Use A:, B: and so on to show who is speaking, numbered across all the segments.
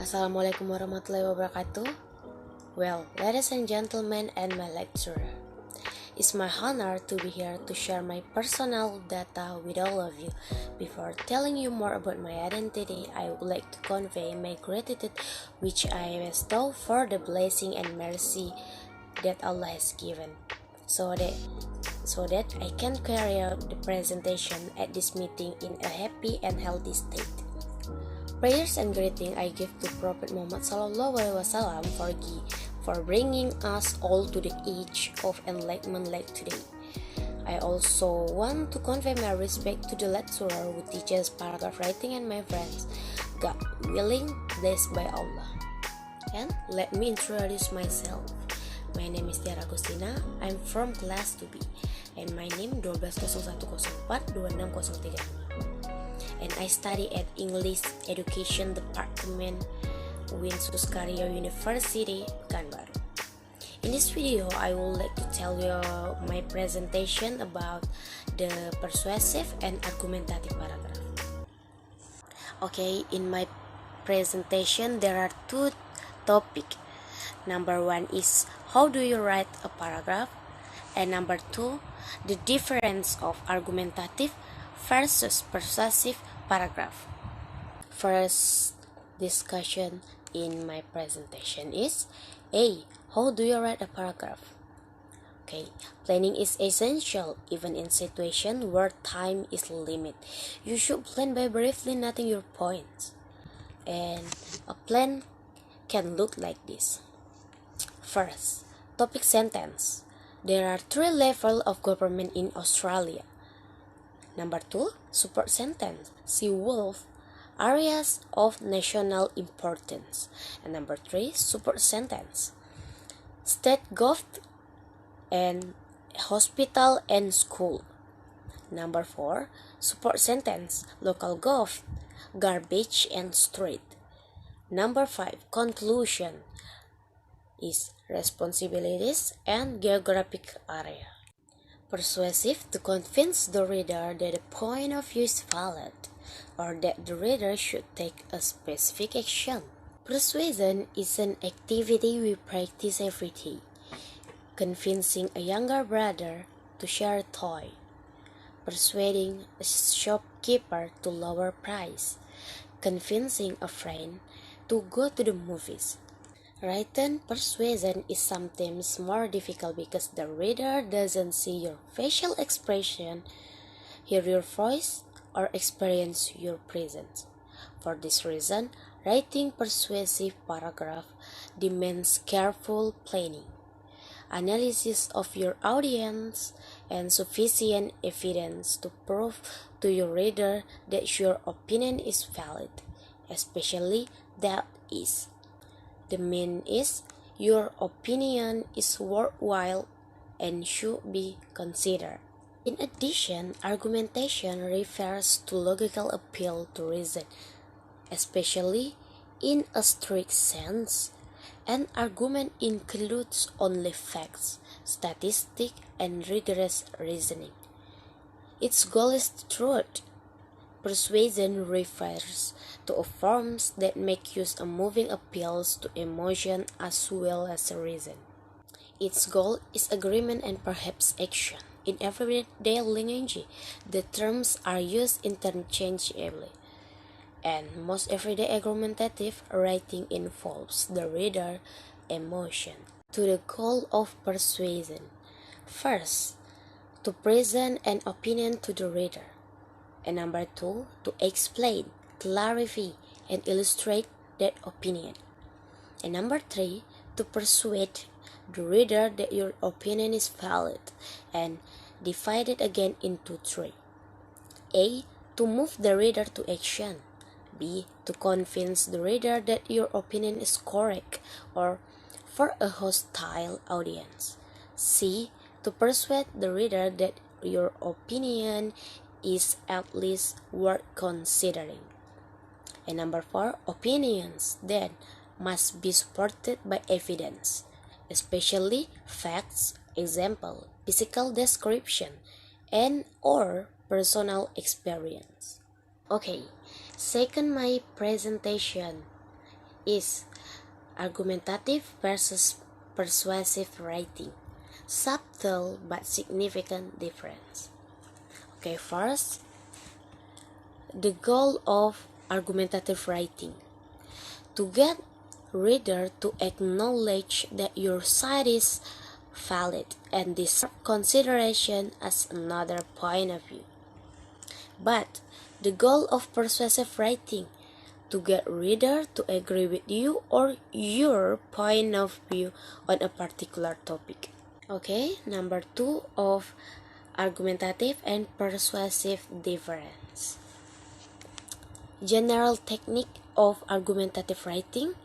A: Assalamualaikum warahmatullahi wabarakatuh. Well, ladies and gentlemen and my lecturer, it's my honor to be here to share my personal data with all of you. Before telling you more about my identity, I would like to convey my gratitude which I bestow for the blessing and mercy that Allah has given, so that I can carry out the presentation at this meeting in a happy and healthy state. Prayers and greeting I give to Prophet Muhammad Sallallahu Alaihi Wasallam for bringing us all to the age of enlightenment like today. I also want to convey my respect to the lecturer who teaches paragraph writing and my friends, God willing, blessed by Allah. And let me introduce myself. My name is Tiara Agustina. I'm from class 2B, and my name 1201042603. And I study at English Education Department, Winsus Karyo University, Pekanbaru. In this video, I would like to tell you my presentation about the persuasive and argumentative paragraph. Okay, in my presentation, there are two topics. Number one is how do you write a paragraph, and number two, the difference of argumentative versus persuasive paragraph. First discussion in my presentation is A. How do you write a paragraph? Okay, planning is essential even in situations where time is limited. You should plan by briefly noting your points. And a plan can look like this. First, topic sentence. There are 3 levels of government in Australia. Number 2, support sentence. See Wolf, areas of national importance. And number 3, support sentence. State gov and hospital and school. Number 4, support sentence. Local gov, garbage and street. Number 5, conclusion is responsibilities and geographic area. Persuasive, to convince the reader that the point of view is valid or that the reader should take a specific action. Persuasion is an activity we practice every day. Convincing a younger brother to share a toy. Persuading a shopkeeper to lower price. Convincing a friend to go to the movies. Written persuasion is sometimes more difficult because the reader doesn't see your facial expression, hear your voice, or experience your presence. For this reason, writing persuasive paragraph demands careful planning, analysis of your audience, and sufficient evidence to prove to your reader that your opinion is valid, especially that is. The mean is your opinion is worthwhile and should be considered. In addition, argumentation refers to logical appeal to reason, especially in a strict sense. An argument includes only facts, statistics, and rigorous reasoning. Its goal is truth. Persuasion refers to forms that make use of moving appeals to emotion as well as reason. Its goal is agreement and perhaps action. In everyday language, the terms are used interchangeably, and most everyday argumentative writing involves the reader emotion. To the goal of persuasion. First, to present an opinion to the reader. And number 2, to explain, clarify, and illustrate that opinion. And number 3, to persuade the reader that your opinion is valid, and divide it again into 3. A, to move the reader to action. B, to convince the reader that your opinion is correct or for a hostile audience. C, to persuade the reader that your opinion is at least worth considering. And number 4, opinions then must be supported by evidence, especially facts, example, physical description, and or personal experience. Okay, second my presentation is argumentative versus persuasive writing. Subtle but significant difference. Okay, first, the goal of argumentative writing: to get reader to acknowledge that your side is valid and deserve consideration as another point of view. But the goal of persuasive writing: to get reader to agree with you or your point of view on a particular topic. Okay, number 2 of argumentative and persuasive difference. General technique of argumentative writing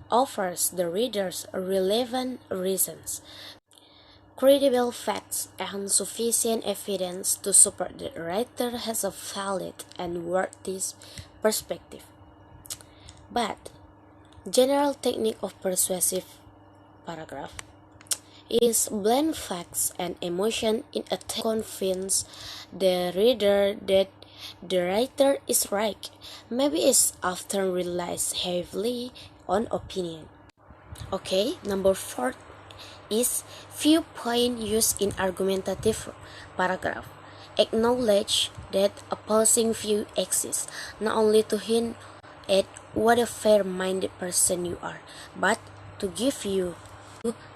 A: offers the readers relevant reasons, credible facts, and sufficient evidence to support the writer has a valid and worthy perspective. But general technique of persuasive paragraph is blend facts and emotion in a to convince the reader that the writer is right. Maybe it's often relies heavily on opinion. Okay, number 4 is viewpoint used in argumentative paragraph. Acknowledge that opposing view exists, not only to hint at what a fair-minded person you are, but to give you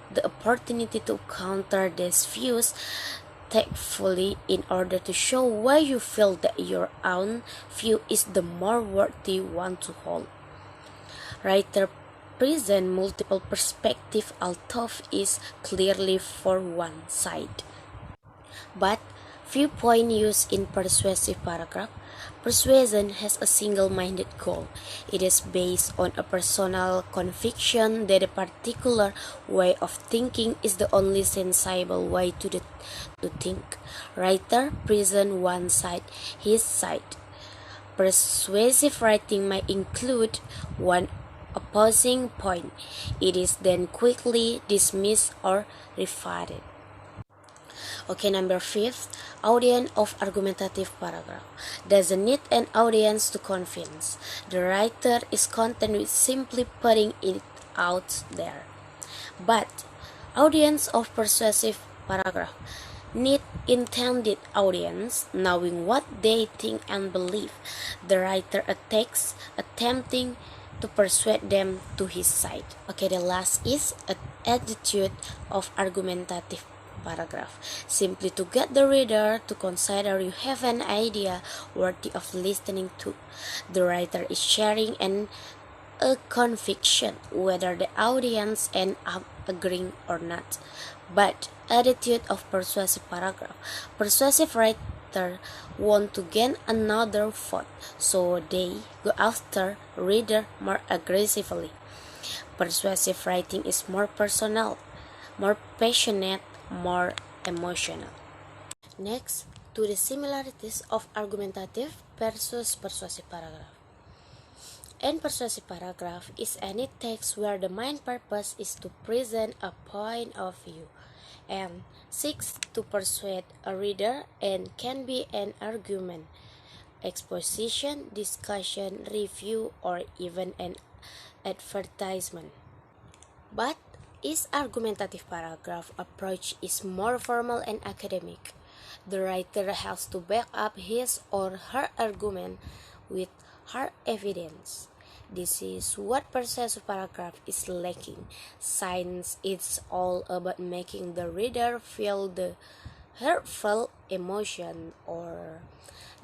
A: the opportunity to counter these views tactfully in order to show why you feel that your own view is the more worthy one to hold. Writer present multiple perspectives, although is clearly for one side. But viewpoint used in persuasive paragraph: persuasion has a single-minded goal. It is based on a personal conviction that a particular way of thinking is the only sensible way to think. Writer present one side, his side. Persuasive writing may include one opposing point. It is then quickly dismissed or refuted. Okay, number 5, audience of argumentative paragraph. Doesn't need an audience to convince. The writer is content with simply putting it out there. But audience of persuasive paragraph need intended audience, knowing what they think and believe. The writer attempting to persuade them to his side. Okay, the last is an attitude of argumentative paragraph. Simply to get the reader to consider you have an idea worthy of listening to. The writer is sharing a conviction, whether the audience end up agreeing or not. But attitude of persuasive paragraph: persuasive writer want to gain another vote, so they go after reader more aggressively. Persuasive writing is more personal, more passionate, more emotional. Next, to the similarities of argumentative versus persuasive paragraph. An persuasive paragraph is any text where the main purpose is to present a point of view and seeks to persuade a reader and can be an argument, exposition, discussion, review, or even an advertisement. But its argumentative paragraph approach is more formal and academic. The writer has to back up his or her argument with hard evidence. This is what persuasive paragraph is lacking, since it's all about making the reader feel the hurtful emotion, or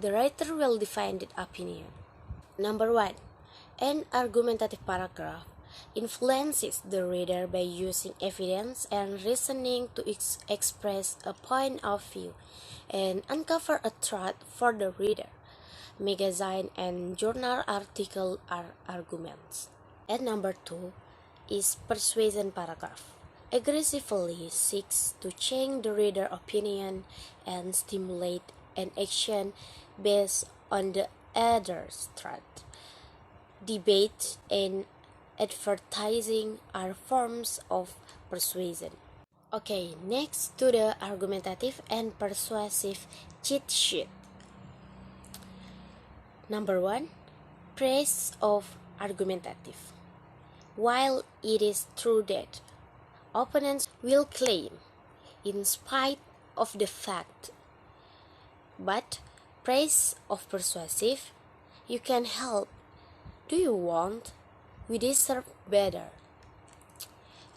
A: the writer will define the opinion. Number 1. An argumentative paragraph influences the reader by using evidence and reasoning to express a point of view and uncover a truth for the reader. Magazine and journal article are arguments. And number 2 is persuasion paragraph. Aggressively seeks to change the reader opinion and stimulate an action based on the other's truth. Debate and advertising are forms of persuasion. Okay, next to the argumentative and persuasive cheat sheet. Number 1, praise of argumentative. While it is true that opponents will claim, in spite of the fact, but praise of persuasive, you can help. Do you want? We deserve better.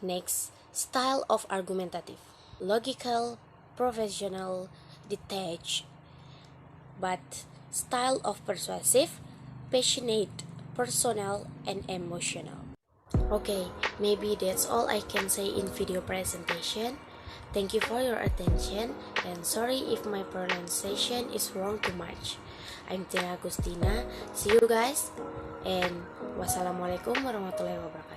A: Next, style of argumentative. Logical, professional, detached. But style of persuasive, passionate, personal, and emotional. Okay, maybe that's all I can say in video presentation. Thank you for your attention, and sorry if my pronunciation is wrong too much. I'm Tina Agustina. See you guys, and wassalamualaikum warahmatullahi wabarakatuh.